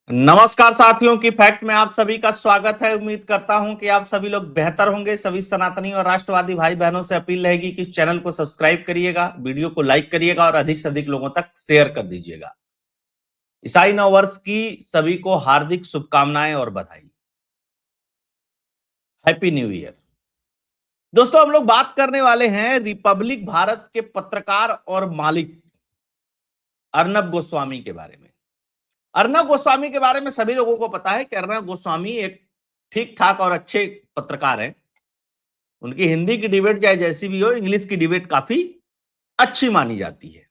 नमस्कार साथियों की फैक्ट में आप सभी का स्वागत है। उम्मीद करता हूं कि आप सभी लोग बेहतर होंगे। सभी सनातनी और राष्ट्रवादी भाई बहनों से अपील रहेगी कि चैनल को सब्सक्राइब करिएगा, वीडियो को लाइक करिएगा और अधिक से अधिक लोगों तक शेयर कर दीजिएगा। ईसाई नव वर्ष की सभी को हार्दिक शुभकामनाएं और बधाई। Happy new year. दोस्तों, हम लोग बात करने वाले हैं रिपब्लिक भारत के पत्रकार और मालिक अर्नब गोस्वामी के बारे में। अर्नब गोस्वामी के बारे में सभी लोगों को पता है कि अर्नब गोस्वामी एक ठीक ठाक और अच्छे पत्रकार हैं। उनकी हिंदी की डिबेट चाहे जैसी भी हो, इंग्लिश की डिबेट काफी अच्छी मानी जाती है।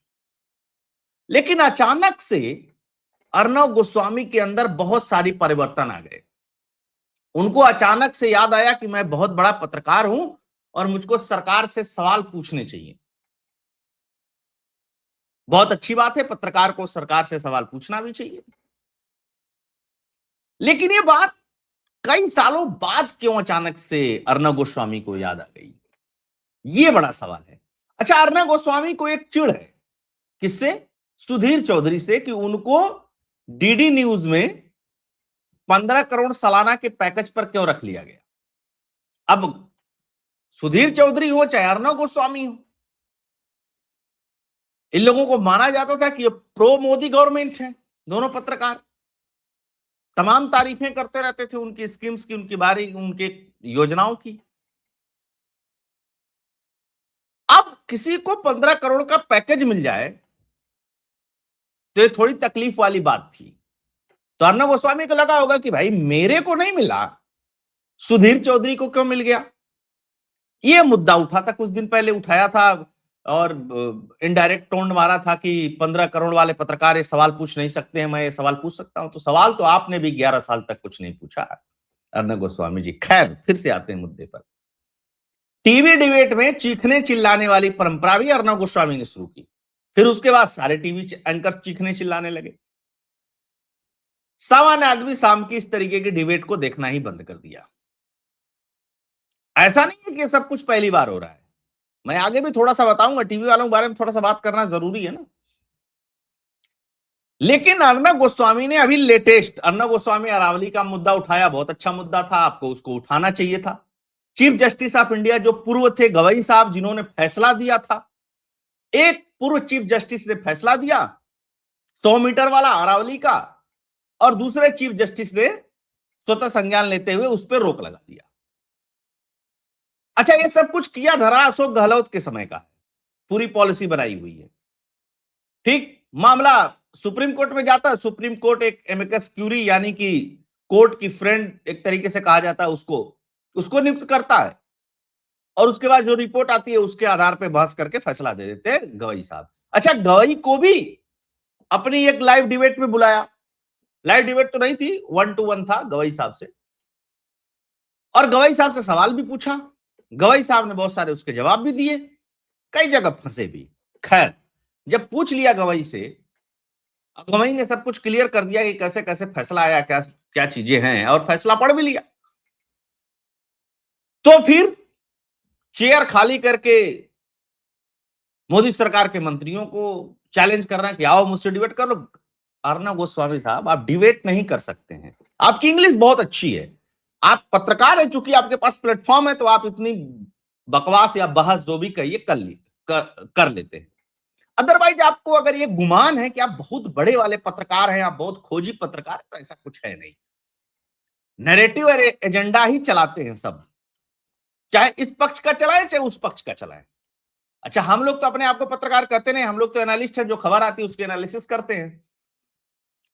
लेकिन अचानक से अर्नब गोस्वामी के अंदर बहुत सारी परिवर्तन आ गए। उनको अचानक से याद आया कि मैं बहुत बड़ा पत्रकार हूं और मुझको सरकार से सवाल पूछने चाहिए। बहुत अच्छी बात है, पत्रकार को सरकार से सवाल पूछना भी चाहिए। लेकिन ये बात कई सालों बाद क्यों अचानक से अर्नब गोस्वामी को याद आ गई, ये बड़ा सवाल है। अच्छा, अर्नब गोस्वामी को एक चिढ़ है। किससे? सुधीर चौधरी से, कि उनको डीडी न्यूज में 15 करोड़ सालाना के पैकेज पर क्यों रख लिया गया। अब सुधीर चौधरी हो चाहे अर्नब गोस्वामी हो, इन लोगों को माना जाता था कि ये प्रो मोदी गवर्नमेंट है। दोनों पत्रकार तमाम तारीफें करते रहते थे उनकी स्कीम्स की, उनकी बारी, उनके योजनाओं की। अब किसी को 15 करोड़ का पैकेज मिल जाए तो ये थोड़ी तकलीफ वाली बात थी। तो अर्नब गोस्वामी को लगा होगा कि भाई मेरे को नहीं मिला, सुधीर चौधरी को क्यों मिल गया। ये मुद्दा उठा था, कुछ दिन पहले उठाया था और इनडायरेक्ट टोन मारा था कि 15 करोड़ वाले पत्रकार ये सवाल पूछ नहीं सकते हैं, मैं ये सवाल पूछ सकता हूं। तो सवाल तो आपने भी 11 साल तक कुछ नहीं पूछा अर्नब गोस्वामी जी। खैर, फिर से आते हैं मुद्दे पर। टीवी डिबेट में चीखने चिल्लाने वाली परंपरा भी अर्नब गोस्वामी ने शुरू की। फिर उसके बाद सारे टीवी एंकर चीखने चिल्लाने लगे। सामान्य आदमी शाम की इस तरीके की डिबेट को देखना ही बंद कर दिया। ऐसा नहीं है कि सब कुछ पहली बार हो रहा है। मैं आगे भी थोड़ा सा बताऊंगा, टीवी वालों के बारे में थोड़ा सा बात करना जरूरी है ना। लेकिन अर्नब गोस्वामी ने अभी लेटेस्ट, अर्नब गोस्वामी अरावली का मुद्दा उठाया, बहुत अच्छा मुद्दा था, आपको उसको उठाना चाहिए था। चीफ जस्टिस ऑफ इंडिया जो पूर्व थे गवई साहब, जिन्होंने फैसला दिया था, एक पूर्व चीफ जस्टिस ने फैसला दिया 100 मीटर वाला अरावली का, और दूसरे चीफ जस्टिस ने स्वतः संज्ञान लेते हुए उस पर रोक लगा दिया। अच्छा, ये सब कुछ किया धरा अशोक गहलोत के समय का है, पूरी पॉलिसी बनाई हुई है। ठीक, मामला सुप्रीम कोर्ट में जाता है। सुप्रीम कोर्ट एक एमिकस क्यूरी, यानी कि कोर्ट की फ्रेंड एक तरीके से कहा जाता है, उसको नियुक्त करता है, और उसके बाद जो रिपोर्ट आती है उसके आधार पर बहस करके फैसला दे देते हैं गवई साहब। अच्छा, गवई को भी अपनी एक लाइव डिबेट में बुलाया। लाइव डिबेट तो नहीं थी, 1-to-1 था गवई साहब से, और गवई साहब से सवाल भी पूछा। गवई साहब ने बहुत सारे उसके जवाब भी दिए, कई जगह फंसे भी। खैर, जब पूछ लिया गवई से, गवई ने सब कुछ क्लियर कर दिया कि कैसे कैसे फैसला आया, क्या क्या चीजें हैं, और फैसला पढ़ भी लिया। तो फिर चेयर खाली करके मोदी सरकार के मंत्रियों को चैलेंज कर रहे हैं कि आओ मुझसे डिबेट कर लो। अर्नब गोस्वामी साहब, आप डिबेट नहीं कर सकते हैं। आपकी इंग्लिश बहुत अच्छी है, आप पत्रकार हैं, चूंकि आपके पास प्लेटफॉर्म है तो आप इतनी बकवास या बहस जो भी कहिए कर लेते हैं। अदरवाइज आपको अगर ये गुमान है कि आप बहुत बड़े वाले पत्रकार हैं, आप बहुत खोजी पत्रकार हैं, तो ऐसा कुछ है नहीं। नैरेटिव और एजेंडा ही चलाते हैं सब, चाहे इस पक्ष का चलाए चाहे उस पक्ष का चलाए। अच्छा, हम लोग तो अपने आप को पत्रकार कहते नहीं, हम लोग तो एनालिस्ट हैं, जो खबर आती है उसकी एनालिसिस करते हैं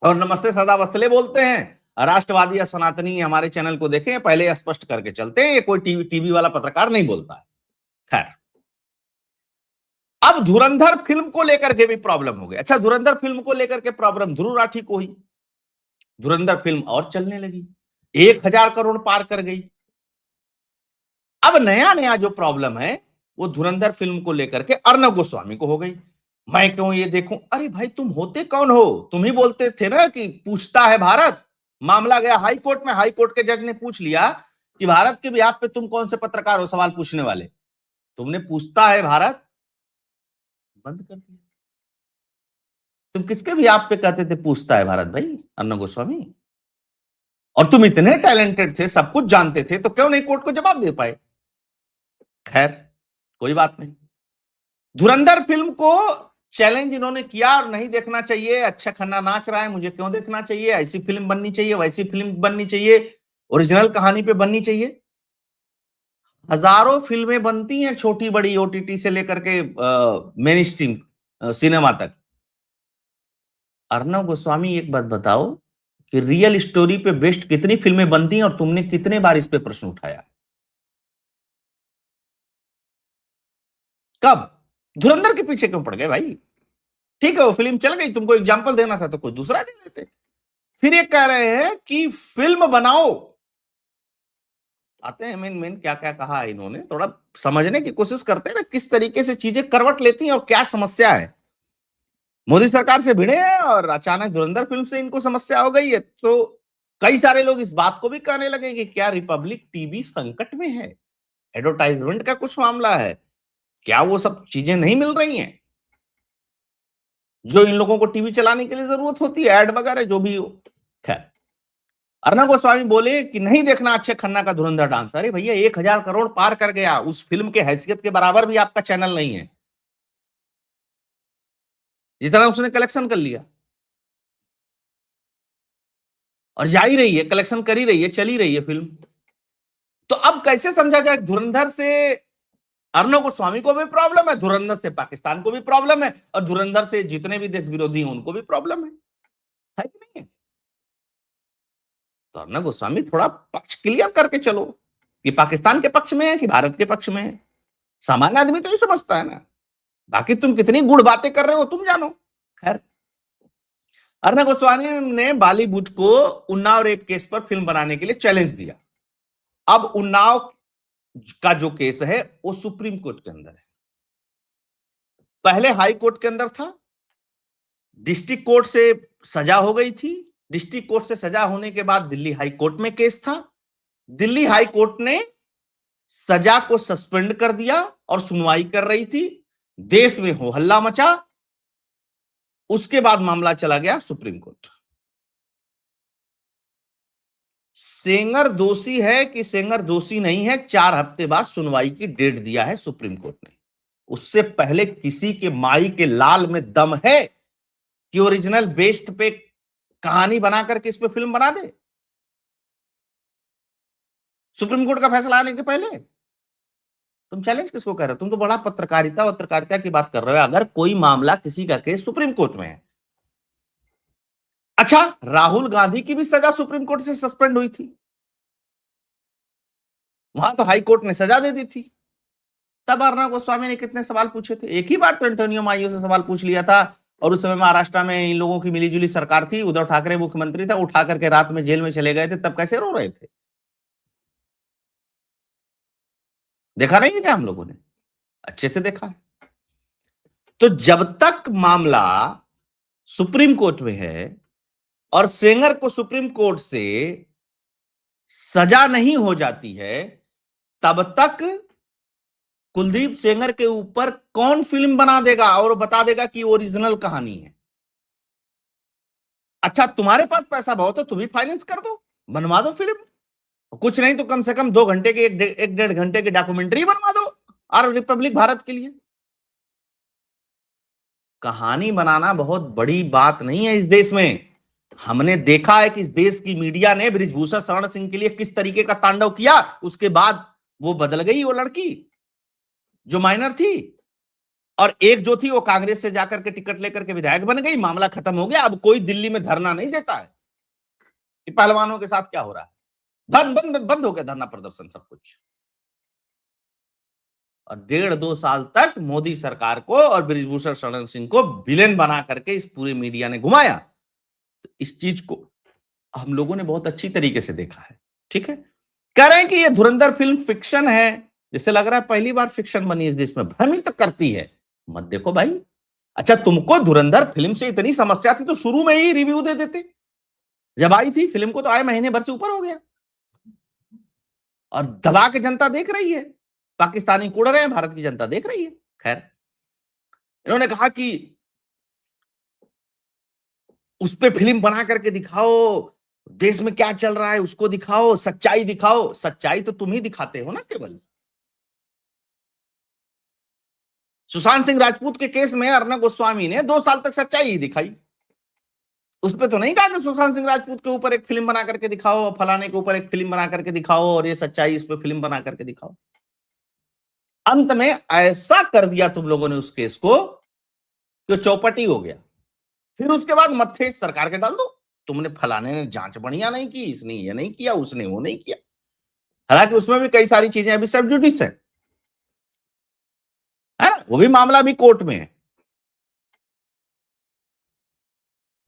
और नमस्ते सदा वसले बोलते हैं। राष्ट्रवादी या सनातनी हमारे चैनल को देखें, पहले स्पष्ट करके चलते हैं, ये कोई टीवी वाला पत्रकार नहीं बोलता है। खैर, अब धुरंधर फिल्म को लेकर के भी प्रॉब्लम हो गई। अच्छा, धुरंधर फिल्म को लेकर के प्रॉब्लम ध्रुव राठी को हुई। धुरंधर फिल्म और चलने लगी, 1000 करोड़ पार कर गई। अब नया नया जो प्रॉब्लम है वो धुरंधर फिल्म को लेकर के अर्नब गोस्वामी को हो गई। मैं क्यों ये देखूं? अरे भाई, तुम होते कौन हो? तुम ही बोलते थे ना कि पूछता है भारत। मामला गया हाई कोर्ट में, हाई कोर्ट के जज ने पूछ लिया कि भारत के बिहाफ पे तुम कौन से पत्रकार हो सवाल पूछने वाले। तुमने पूछता है भारत बंद कर दिया। तुम किसके भी आप पे कहते थे पूछता है भारत भाई, अर्णव गोस्वामी? और तुम इतने टैलेंटेड थे, सब कुछ जानते थे, तो क्यों नहीं कोर्ट को जवाब दे पाए? खैर, कोई बात नहीं। धुरंधर फिल्म को चैलेंज इन्होंने किया और नहीं देखना चाहिए, अक्षय खन्ना नाच रहा है, मुझे क्यों देखना चाहिए, ऐसी फिल्म बननी चाहिए, वैसी फिल्म बननी चाहिए, ओरिजिनल कहानी पे बननी चाहिए। हजारों फिल्में बनती हैं, छोटी बड़ी, ओटीटी से लेकर के मेन स्ट्रीम सिनेमा तक। अर्णव गोस्वामी, एक बात बताओ कि रियल स्टोरी पे बेस्ड कितनी फिल्में बनती हैं और तुमने कितने बार इस पे प्रश्न उठाया? कब? धुरंधर के पीछे क्यों पड़ गए भाई? ठीक है, वो फिल्म चल गई, तुमको एग्जाम्पल देना था तो कोई दूसरा दे देते। फिर ये कह रहे हैं कि फिल्म बनाओ। आते हैं मेन मेन क्या क्या कहा है इन्होंने, थोड़ा समझने की कोशिश करते हैं ना किस तरीके से चीजें करवट लेती हैं और क्या समस्या है। मोदी सरकार से भिड़े हैं और अचानक धुरंधर फिल्म से इनको समस्या हो गई है, तो कई सारे लोग इस बात को भी कहने लगे कि क्या रिपब्लिक टीवी संकट में है, एडवर्टाइजमेंट का कुछ मामला है, क्या वो सब चीजें नहीं मिल रही हैं जो इन लोगों को टीवी चलाने के लिए जरूरत होती है, ऐड वगैरह जो भी हो। खैर, अर्णव गोस्वामी बोले कि नहीं देखना अक्षय खन्ना का धुरंधर डांस। अरे भैया, 1,000 करोड़ पार कर गया, उस फिल्म के हैसियत के बराबर भी आपका चैनल नहीं है जितना उसने कलेक्शन कर लिया। और जा ही रही है, कलेक्शन कर ही रही है, चली रही है फिल्म। तो अब कैसे समझा जाए, धुरंधर से अर्णव गोस्वामी को भी प्रॉब्लम है, धुरंधर से पाकिस्तान को भी प्रॉब्लम है, और धुरंधर से जितने भी देश विरोधी हैं उनको भी प्रॉब्लम है कि नहीं है? तो अर्णव गोस्वामी थोड़ा पक्ष क्लियर करके चलो कि पाकिस्तान के पक्ष में है कि भारत के पक्ष में है। सामान्य आदमी तो ये समझता है ना, बाकी तुम कितनी गुड़ बातें कर रहे हो तुम जानो। खैर, अर्णव गोस्वामी ने बॉलीवुड को उन्नाव रेप केस पर फिल्म बनाने के लिए चैलेंज दिया। अब उन्नाव का जो केस है वो सुप्रीम कोर्ट के अंदर है, पहले हाई कोर्ट के अंदर था, डिस्ट्रिक्ट कोर्ट से सजा हो गई थी, डिस्ट्रिक्ट कोर्ट से सजा होने के बाद दिल्ली हाई कोर्ट में केस था, दिल्ली हाई कोर्ट ने सजा को सस्पेंड कर दिया और सुनवाई कर रही थी, देश में हो हल्ला मचा। उसके बाद मामला चला गया सुप्रीम कोर्ट। सेंगर दोषी है कि सेंगर दोषी नहीं है, 4 हफ्ते बाद सुनवाई की डेट दिया है सुप्रीम कोर्ट ने। उससे पहले किसी के माई के लाल में दम है कि ओरिजिनल बेस्ड पे कहानी बना करके इस पे फिल्म बना दे? सुप्रीम कोर्ट का फैसला आने के पहले तुम चैलेंज किसको कर रहे हो? तुम तो बड़ा पत्रकारिता की बात कर रहे हो। अगर कोई मामला किसी का केस सुप्रीम कोर्ट में है, अच्छा, राहुल गांधी की भी सजा सुप्रीम कोर्ट से सस्पेंड हुई थी, वहां तो हाई कोर्ट ने सजा दे दी थी। तब अर्णव गोस्वामी ने कितने सवाल पूछे थे? एक ही बार तो एंटोनियो माइयो से सवाल पूछ लिया था, और उस समय महाराष्ट्र में इन लोगों की मिलीजुली सरकार थी, उद्धव ठाकरे मुख्यमंत्री था, उठा करके रात में जेल में चले गए थे, तब कैसे रो रहे थे? देखा नहीं है क्या हम लोगों ने? अच्छे से देखा है। तो जब तक मामला सुप्रीम कोर्ट में है और सेंगर को सुप्रीम कोर्ट से सजा नहीं हो जाती है, तब तक कुलदीप सेंगर के ऊपर कौन फिल्म बना देगा और बता देगा कि ओरिजिनल कहानी है? अच्छा, तुम्हारे पास पैसा बहुत है, तुम ही फाइनेंस कर दो, बनवा दो फिल्म, कुछ नहीं तो कम से कम 2 घंटे की, 1-1.5 घंटे की डॉक्यूमेंट्री बनवा दो और रिपब्लिक भारत के लिए। कहानी बनाना बहुत बड़ी बात नहीं है इस देश में। हमने देखा है कि इस देश की मीडिया ने बृजभूषण शरण सिंह के लिए किस तरीके का तांडव किया, उसके बाद वो बदल गई, वो लड़की जो माइनर थी, और एक जो थी वो कांग्रेस से जाकर के टिकट लेकर के विधायक बन गई, मामला खत्म हो गया। अब कोई दिल्ली में धरना नहीं देता है कि पहलवानों के साथ क्या हो रहा है, बंद बंद हो गया धरना प्रदर्शन सब कुछ। और 1.5-2 साल तक मोदी सरकार को और बृजभूषण शरण सिंह को विलेन बना करके इस पूरे मीडिया ने घुमाया। तो इस चीज को हम लोगों ने बहुत अच्छी तरीके से देखा है। ठीक है, कह रहे हैं कि ये धुरंधर फिल्म फिक्शन है, जैसे लग रहा है पहली बार फिक्शन बनी इस देश में, भ्रमित करती है। मत देखो भाई। अच्छा, तुमको धुरंधर फिल्म से इतनी समस्या थी तो शुरू में ही रिव्यू दे देते। जब आई थी फिल्म को तो आए महीने भर से ऊपर हो गया, और दबा के जनता देख रही है, पाकिस्तानी कुड़ रहे हैं, भारत की जनता देख रही है। खैर, इन्होंने कहा कि उस पे फिल्म बना करके दिखाओ, देश में क्या चल रहा है उसको दिखाओ, सच्चाई दिखाओ। सच्चाई तो तुम ही दिखाते हो ना केवल। सुशांत सिंह राजपूत के केस में अर्णब गोस्वामी ने 2 साल तक सच्चाई ही दिखाई। उस पे तो नहीं कहा कि सुशांत सिंह राजपूत के ऊपर एक फिल्म बना करके दिखाओ, फलाने के ऊपर एक फिल्म बना करके दिखाओ, और ये सच्चाई इस पे फिल्म बना करके दिखाओ। अंत में ऐसा कर दिया तुम लोगों ने उस केस को कि चौपटी हो गया। फिर उसके बाद मत्थे सरकार के डाल दो, तुमने फलाने ने जांच बढ़िया नहीं की, इसने ये नहीं किया, उसने वो नहीं किया। हालांकि उसमें भी कई सारी चीजें अभी सब जुडिस है ना, वो भी मामला भी कोर्ट में है।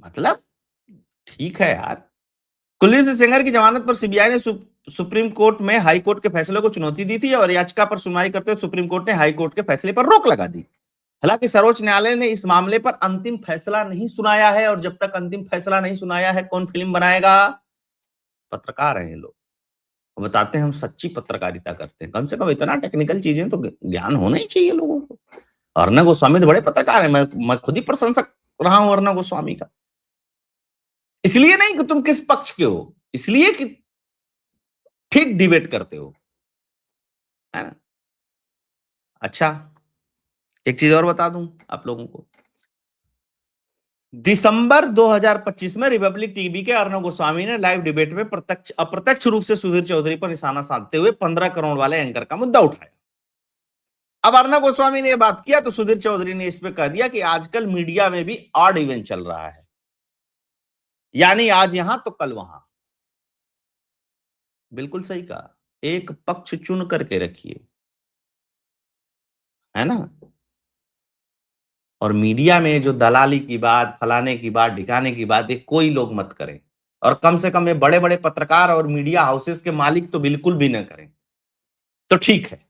मतलब ठीक है यार। कुलदीप सिंह सेंगर की जमानत पर सीबीआई ने सुप्रीम कोर्ट में हाई कोर्ट के फैसले को चुनौती दी थी और याचिका पर सुनवाई करते हुए सुप्रीम कोर्ट ने हाई कोर्ट के फैसले पर रोक लगा दी। हालांकि सर्वोच्च न्यायालय ने इस मामले पर अंतिम फैसला नहीं सुनाया है, और जब तक अंतिम फैसला नहीं सुनाया है कौन फिल्म बनाएगा? पत्रकार हैं ये लोग, बताते हैं हम सच्ची पत्रकारिता करते हैं। कम से कम इतना टेक्निकल चीजें तो ज्ञान होना ही चाहिए लोगों को। अर्णब गोस्वामी तो बड़े पत्रकार है, मैं खुद ही प्रशंसक रहा हूं अर्णब गोस्वामी का। इसलिए नहीं कि तुम किस पक्ष के हो, इसलिए कि ठीक डिबेट करते हो, है ना। अच्छा, एक चीज और बता दूं आप लोगों को। दिसंबर 2025 में रिपब्लिक टीवी के अर्णब गोस्वामी ने लाइव डिबेट में प्रत्यक्ष अप्रत्यक्ष रूप से सुधीर चौधरी पर निशाना साधते हुए 15 करोड़ वाले एंकर का मुद्दा उठाया। अब अर्णब गोस्वामी ने यह बात किया तो सुधीर चौधरी ने इस पे कह दिया कि आजकल मीडिया में भी ऑड इवन चल रहा है, यानी आज यहां तो कल वहां। बिल्कुल सही कहा, एक पक्ष चुन करके रखिए, है ना। और मीडिया में जो दलाली की बात, फलाने की बात, ढिकाने की बात, ये कोई लोग मत करें। और कम से कम ये बड़े बड़े पत्रकार और मीडिया हाउसेस के मालिक तो बिल्कुल भी न करें, तो ठीक है।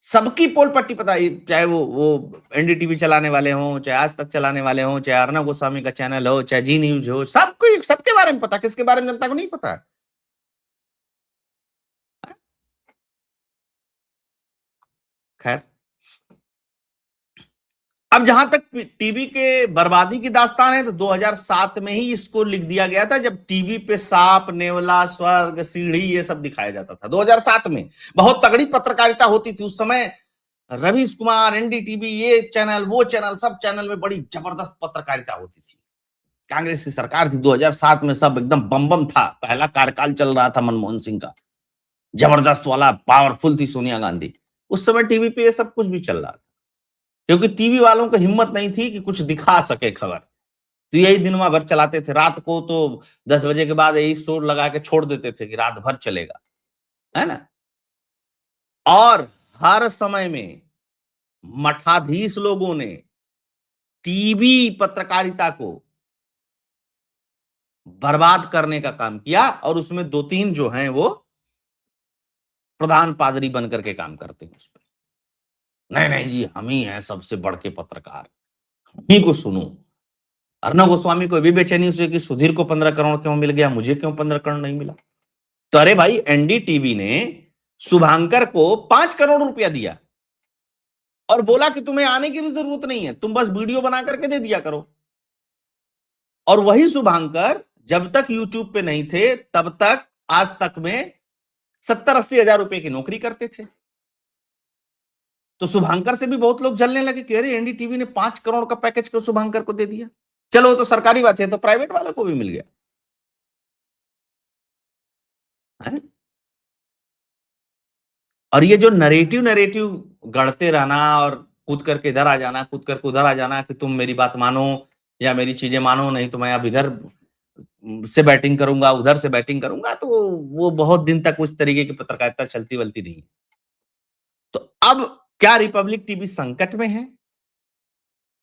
सबकी पोल पट्टी पता है, चाहे वो एनडीटीवी चलाने वाले हों, चाहे आज तक चलाने वाले हों, चाहे अर्णब गोस्वामी का चैनल हो, चाहे जी न्यूज हो, सबको सबके बारे में पता। किसके बारे में जनता को नहीं पता है? खैर, अब जहां तक टीवी के बर्बादी की दास्तान है तो 2007 में ही इसको लिख दिया गया था, जब टीवी पे सांप, नेवला, स्वर्ग, सीढ़ी ये सब दिखाया जाता था। 2007 में बहुत तगड़ी पत्रकारिता होती थी उस समय। रवीश कुमार, एनडीटीवी, ये चैनल, वो चैनल, सब चैनल में बड़ी जबरदस्त पत्रकारिता होती थी। कांग्रेस की सरकार थी 2007 में, सब एकदम बम बम था। पहला कार्यकाल चल रहा था मनमोहन सिंह का, जबरदस्त वाला, पावरफुल थी सोनिया गांधी। उस समय टीवी पे ये सब कुछ भी चल रहा था, क्योंकि टीवी वालों को हिम्मत नहीं थी कि कुछ दिखा सके खबर, तो यही दिन भर चलाते थे। रात को तो 10 बजे के बाद यही शोर लगा के छोड़ देते थे कि रात भर चलेगा, है ना। और हर समय में मठाधीश लोगों ने टीवी पत्रकारिता को बर्बाद करने का काम किया, और उसमें 2-3 जो हैं वो प्रधान पादरी बनकर के काम करते हैं उस पर। नहीं नहीं जी, हम ही हैं सबसे बढ़ के पत्रकार, हम ही को सुनो। अर्णब गोस्वामी को भी बेचैनी उसे कि सुधीर को 15 करोड़ क्यों मिल गया, मुझे क्यों 15 करोड़ नहीं मिला। तो अरे भाई, एनडीटीवी ने शुभांकर को 5 करोड़ रुपया दिया और बोला कि तुम्हें आने की भी जरूरत नहीं है, तुम बस वीडियो बना करके दे दिया करो। और वही शुभांकर जब तक यूट्यूब पे नहीं थे तब तक आज तक में 70-80 हजार रुपए की नौकरी करते थे। तो शुभांकर से भी बहुत लोग जलने लगे कि अरे एनडीटीवी ने 5 करोड़ का पैकेज क्यों शुभांकर को दे दिया। चलो वो तो सरकारी बात है, तो प्राइवेट वालों को भी मिल गया है? और ये जो नरेटिव नरेटिव गढ़ते रहना और कूद करके इधर आ जाना, कूद करके उधर आ जाना कि तुम मेरी बात मानो या मेरी चीजें मानो, नहीं तो मैं अब इधर से बैटिंग करूंगा, उधर से बैटिंग करूंगा, तो वो बहुत दिन तक उस तरीके की पत्रकारिता चलती वलती नहीं। तो अब क्या रिपब्लिक टीवी संकट में है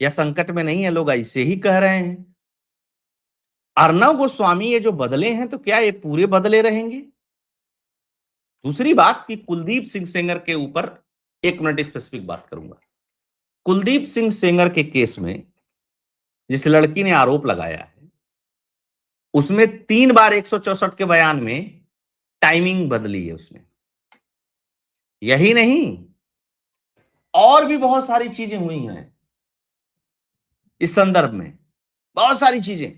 या संकट में नहीं है? लोग ऐसे ही कह रहे हैं। अर्णब गोस्वामी ये जो बदले हैं तो क्या ये पूरे बदले रहेंगे? दूसरी बात कि कुलदीप सिंह सेंगर के ऊपर 1 मिनट स्पेसिफिक बात करूंगा। कुलदीप सिंह सेंगर के केस में जिस लड़की ने आरोप लगाया है उसमें 3 बार 164 के बयान में टाइमिंग बदली है उसने। यही नहीं, और भी बहुत सारी चीजें हुई हैं इस संदर्भ में, बहुत सारी चीजें।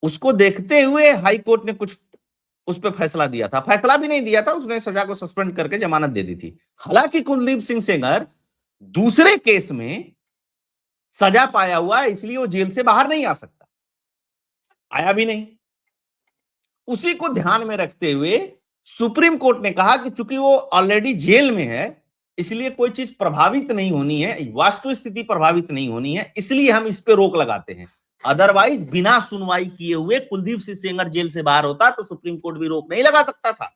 उसको देखते हुए हाई कोर्ट ने कुछ उस पर फैसला दिया था, फैसला भी नहीं दिया था, उसने सजा को सस्पेंड करके जमानत दे दी थी। हालांकि कुलदीप सिंह सेंगर दूसरे केस में सजा पाया हुआ है, इसलिए वो जेल से बाहर नहीं आ सकता, आया भी नहीं। उसी को ध्यान में रखते हुए सुप्रीम कोर्ट ने कहा कि चूंकि वो ऑलरेडी जेल में है, इसलिए कोई चीज प्रभावित नहीं होनी है, वास्तु स्थिति प्रभावित नहीं होनी है, इसलिए हम इस पे रोक लगाते हैं। अदरवाइज बिना सुनवाई किए हुए कुलदीप सिंह सेंगर जेल से बाहर होता तो सुप्रीम कोर्ट भी रोक नहीं लगा सकता था।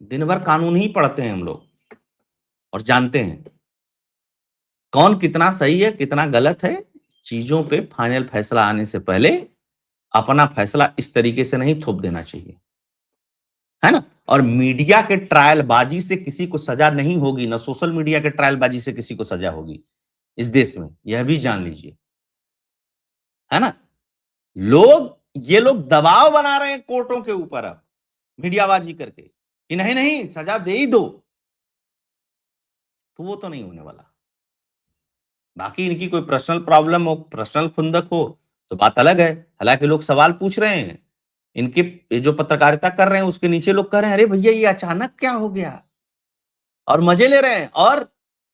दिन भर कानून ही पढ़ते हैं हम लोग और जानते हैं कौन कितना सही है कितना गलत है। चीजों पे फाइनल फैसला आने से पहले अपना फैसला इस तरीके से नहीं थोप देना चाहिए, है ना। और मीडिया के ट्रायल बाजी से किसी को सजा नहीं होगी, ना सोशल मीडिया के ट्रायल बाजी से किसी को सजा होगी इस देश में, यह भी जान लीजिए, है ना। ये लोग दबाव बना रहे हैं कोर्टों के ऊपर अब मीडियाबाजी करके कि नहीं नहीं सजा दे ही दो, तो वो तो नहीं होने वाला। बाकी इनकी कोई पर्सनल प्रॉब्लम हो, पर्सनल खुंदक हो तो बात अलग है। हालांकि लोग सवाल पूछ रहे हैं, इनके ये जो पत्रकारिता कर रहे हैं उसके नीचे लोग कह रहे हैं अरे भैया ये अचानक क्या हो गया, और मजे ले रहे हैं। और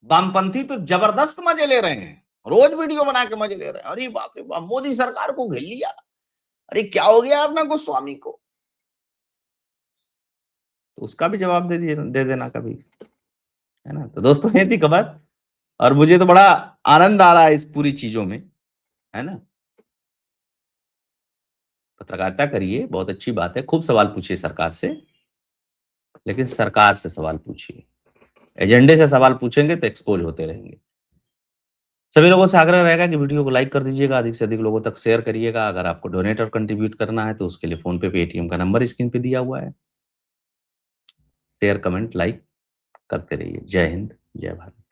वामपंथी तो जबरदस्त मजे ले रहे हैं, रोज वीडियो बना के मजे ले रहे हैं, अरे बाप रे बाप मोदी सरकार को घेर लिया, अरे क्या हो गया अर्णब गोस्वामी को, तो उसका भी जवाब दे देना कभी, है ना। तो दोस्तों ये थी खबर, और मुझे तो बड़ा आनंद आ रहा है इस पूरी चीजों में, है ना। पत्रकारिता करिए, बहुत अच्छी बात है, खूब सवाल पूछिए सरकार से, लेकिन सरकार से सवाल पूछिए। एजेंडे से सवाल पूछेंगे तो एक्सपोज होते रहेंगे। सभी लोगों से आग्रह रहेगा कि वीडियो को लाइक कर दीजिएगा, अधिक से अधिक लोगों तक शेयर करिएगा। अगर आपको डोनेट और कंट्रीब्यूट करना है तो उसके लिए फोन पे पेटीएम का नंबर स्क्रीन पे दिया हुआ है। शेयर कमेंट लाइक करते रहिए। जय हिंद, जय भारत।